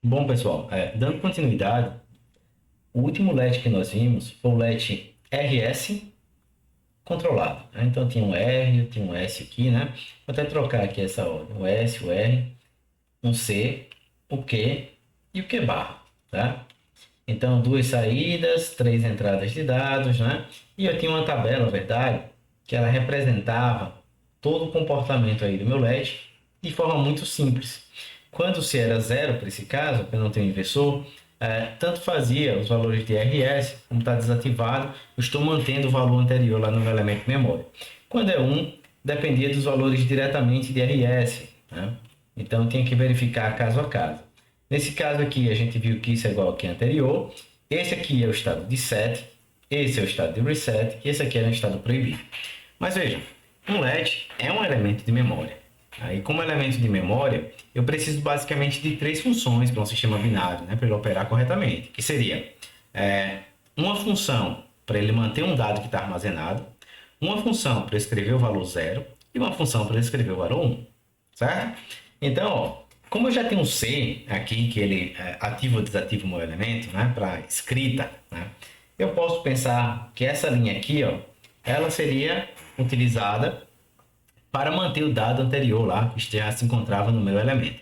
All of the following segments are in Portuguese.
Bom, pessoal, dando continuidade, o último LED que nós vimos foi o LED RS controlado, né? Então tinha um R, tinha um S aqui, né? Vou até trocar aqui essa ordem, o S, o R, um C, o Q e o Q barra, tá? Então, duas saídas, três entradas de dados, né? E eu tinha uma tabela, na verdade, que ela representava todo o comportamento aí do meu LED de forma muito simples. Quando C era zero, para esse caso, porque eu não tenho inversor, tanto fazia os valores de RS, como está desativado, eu estou mantendo o valor anterior lá no meu elemento memória. Quando é um, dependia dos valores diretamente de RS, né? Então, eu tinha que verificar caso a caso. Nesse caso aqui, a gente viu que isso é igual ao que é anterior. Esse aqui é o estado de set, esse é o estado de reset e esse aqui é o estado proibido. Mas veja, um LED é um elemento de memória. Aí, como elemento de memória, eu preciso basicamente de três funções para um sistema binário, né, para ele operar corretamente, que seria uma função para ele manter um dado que está armazenado, uma função para escrever o valor zero e uma função para escrever o valor um, certo? Então, ó, como eu já tenho um C aqui, que ele ativa ou desativa o meu elemento, né, para escrita, né, eu posso pensar que essa linha aqui, ó, ela seria utilizada para manter o dado anterior lá, que já se encontrava no meu elemento,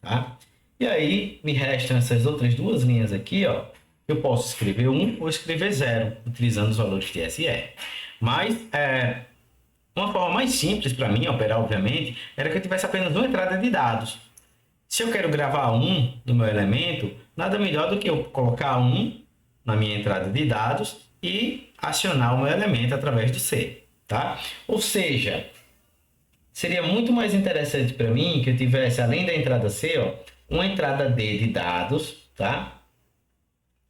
tá? E aí, me restam essas outras duas linhas aqui, ó, eu posso escrever um ou escrever zero, utilizando os valores de S e R. Mas, uma forma mais simples para mim operar, obviamente, era que eu tivesse apenas uma entrada de dados. Se eu quero gravar um do meu elemento, nada melhor do que eu colocar um na minha entrada de dados e acionar o meu elemento através do C, tá? Ou seja, seria muito mais interessante para mim que eu tivesse, além da entrada C, ó, uma entrada D de dados, tá?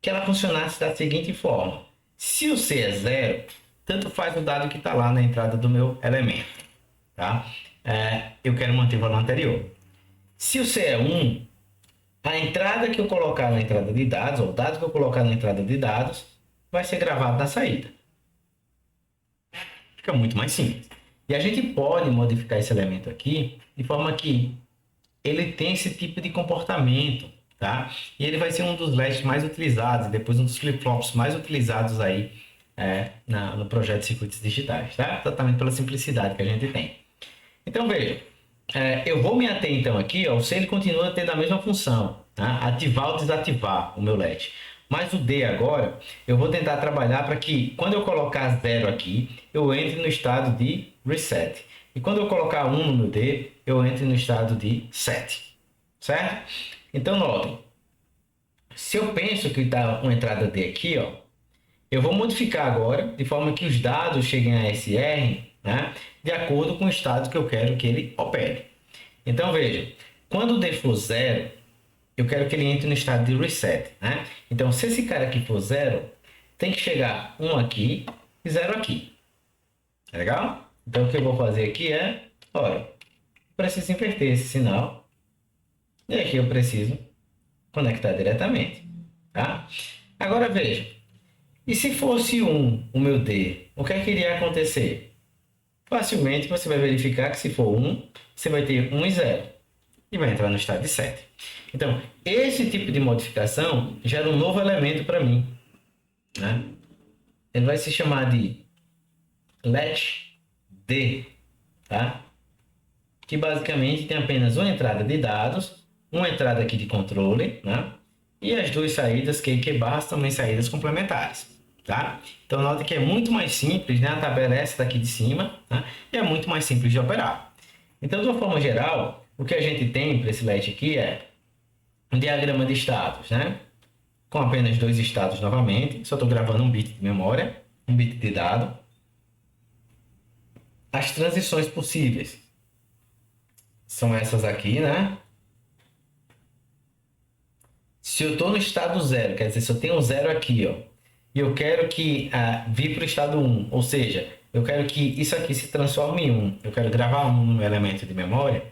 Que ela funcionasse da seguinte forma. Se o C é zero, tanto faz o dado que está lá na entrada do meu elemento, tá? Eu quero manter o valor anterior. Se o C é um, a entrada que eu colocar na entrada de dados, ou o dado que eu colocar na entrada de dados, vai ser gravado na saída. Fica muito mais simples. E a gente pode modificar esse elemento aqui de forma que ele tem esse tipo de comportamento, tá? E ele vai ser um dos LEDs mais utilizados, depois um dos flip-flops mais utilizados aí no projeto de circuitos digitais, tá? Exatamente pela simplicidade que a gente tem. Então, veja, eu vou me ater então aqui, ó, se ele continua tendo a mesma função, tá? Ativar ou desativar o meu LED. Mas o D agora, eu vou tentar trabalhar para que quando eu colocar zero aqui, eu entre no estado de reset. E quando eu colocar um no meu D, eu entre no estado de set. Certo? Então, notem, se eu penso que está uma entrada D aqui, ó, eu vou modificar agora, de forma que os dados cheguem a SR, né, de acordo com o estado que eu quero que ele opere. Então, veja, quando o D for zero, eu quero que ele entre no estado de reset. Né? Então, se esse cara aqui for zero, tem que chegar um aqui e zero aqui. Tá legal? Então, o que eu vou fazer aqui é, olha, preciso inverter esse sinal. E aqui eu preciso conectar diretamente. Tá? Agora, veja, e se fosse um o meu D, o que é que iria acontecer? Facilmente você vai verificar que se for um, você vai ter um e zero e vai entrar no estado de set. Então, esse tipo de modificação gera um novo elemento para mim. Né? Ele vai se chamar de latch D, tá? Que basicamente tem apenas uma entrada de dados, uma entrada aqui de controle, né? E as duas saídas Q e Q barras também saídas complementares, tá? Então, note que é muito mais simples, né? A tabela é essa daqui de cima, né? E é muito mais simples de operar. Então, de uma forma geral, o que a gente tem para esse latch aqui é um diagrama de estados, né? Com apenas dois estados novamente, só estou gravando um bit de memória, um bit de dado. As transições possíveis são essas aqui, né? Se eu estou no estado zero, quer dizer, se eu tenho um zero aqui, ó, e eu quero que vir para o estado um, ou seja, eu quero que isso aqui se transforme em um, eu quero gravar um no elemento de memória,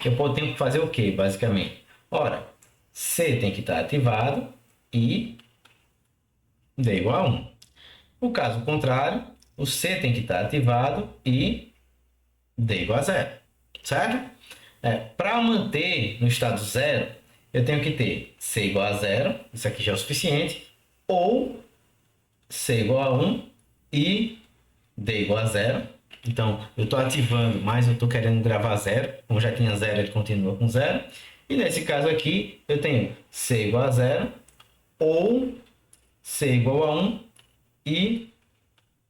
eu tenho que fazer o que, basicamente? Ora, C tem que estar ativado e D igual a 1. No caso contrário, o C tem que estar ativado e D igual a zero, certo? Para manter no estado zero, eu tenho que ter C igual a zero, isso aqui já é o suficiente, ou C igual a 1 e D igual a zero. Então, eu estou ativando, mas eu estou querendo gravar zero. Como já tinha zero, ele continua com zero. E nesse caso aqui, eu tenho C igual a zero, ou C igual a 1 e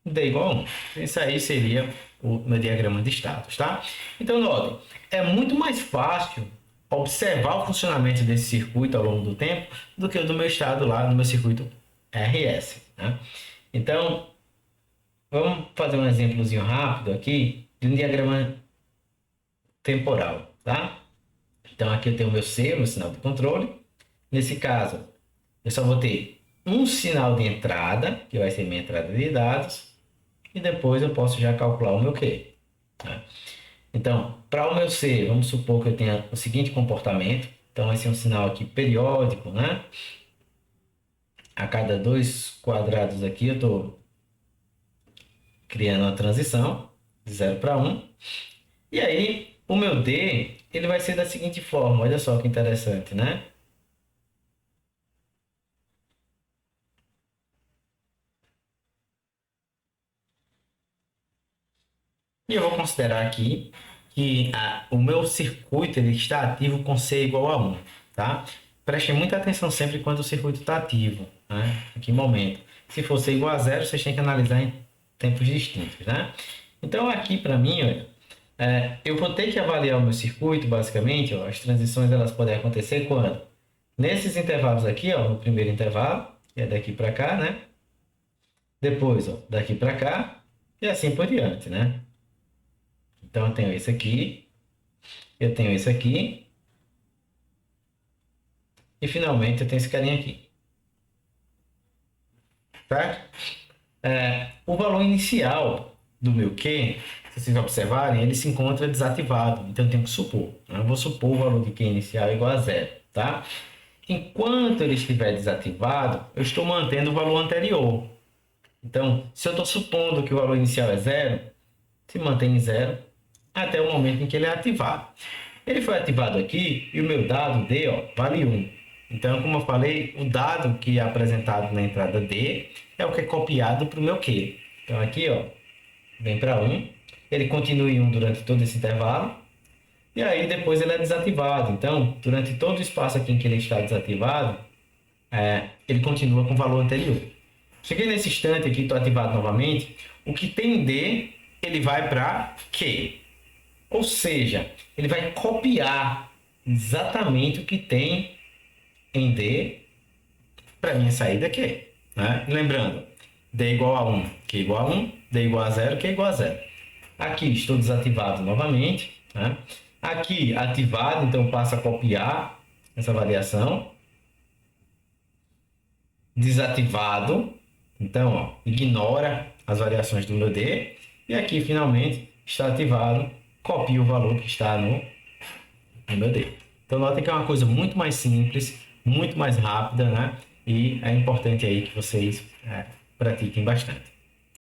D igual a 1. Isso aí seria o meu diagrama de status, tá? Então, notem, é muito mais fácil observar o funcionamento desse circuito ao longo do tempo do que o do meu estado lá no meu circuito RS, né? Então, vamos fazer um exemplozinho rápido aqui de um diagrama temporal, tá? Então, aqui eu tenho o meu C, o meu sinal de controle. Nesse caso, eu só vou ter um sinal de entrada, que vai ser minha entrada de dados, e depois eu posso já calcular o meu Q, tá? Então, para o meu C, vamos supor que eu tenha o seguinte comportamento. Então, vai ser um sinal aqui periódico, né? A cada 2 quadrados aqui, eu estou criando uma transição de 0 para 1. E aí, o meu D, ele vai ser da seguinte forma. Olha só que interessante, né? E eu vou considerar aqui que o meu circuito ele está ativo com C igual a 1, tá? Prestem muita atenção sempre quando o circuito está ativo, né? Em que momento? Se for C igual a 0, vocês têm que analisar em tempos distintos, né? Então, aqui para mim, olha, eu vou ter que avaliar o meu circuito, basicamente, ó, as transições elas podem acontecer quando? Nesses intervalos aqui, ó, no primeiro intervalo, que é daqui para cá, né? Depois, ó, daqui para cá, e assim por diante, né? Então, eu tenho esse aqui, eu tenho esse aqui, e finalmente eu tenho esse carinha aqui. Tá? O valor inicial do meu Q, se vocês observarem, ele se encontra desativado. Então, eu tenho que supor. Eu vou supor o valor de Q inicial igual a zero. Tá? Enquanto ele estiver desativado, eu estou mantendo o valor anterior. Então, se eu estou supondo que o valor inicial é zero, se mantém em zero até o momento em que ele é ativado. Ele foi ativado aqui e o meu dado D ó, vale 1. Então, como eu falei, o dado que é apresentado na entrada D é o que é copiado para o meu Q. Então, aqui ó, vem para 1. Ele continua em 1 durante todo esse intervalo. E aí, depois ele é desativado. Então, durante todo o espaço aqui em que ele está desativado, ele continua com o valor anterior. Cheguei nesse instante aqui, estou ativado novamente. O que tem D, ele vai para Q. Ou seja, ele vai copiar exatamente o que tem em D para minha saída Q. Né? Lembrando, D igual a 1, Q igual a 1, D igual a 0, Q igual a 0. Aqui estou desativado novamente. Né? Aqui ativado, então passo a copiar essa variação. Desativado, então ó, ignora as variações do meu D. E aqui finalmente está ativado, copio o valor que está no meu D. Então notem que é uma coisa muito mais simples, muito mais rápida, né? E é importante aí que vocês pratiquem bastante.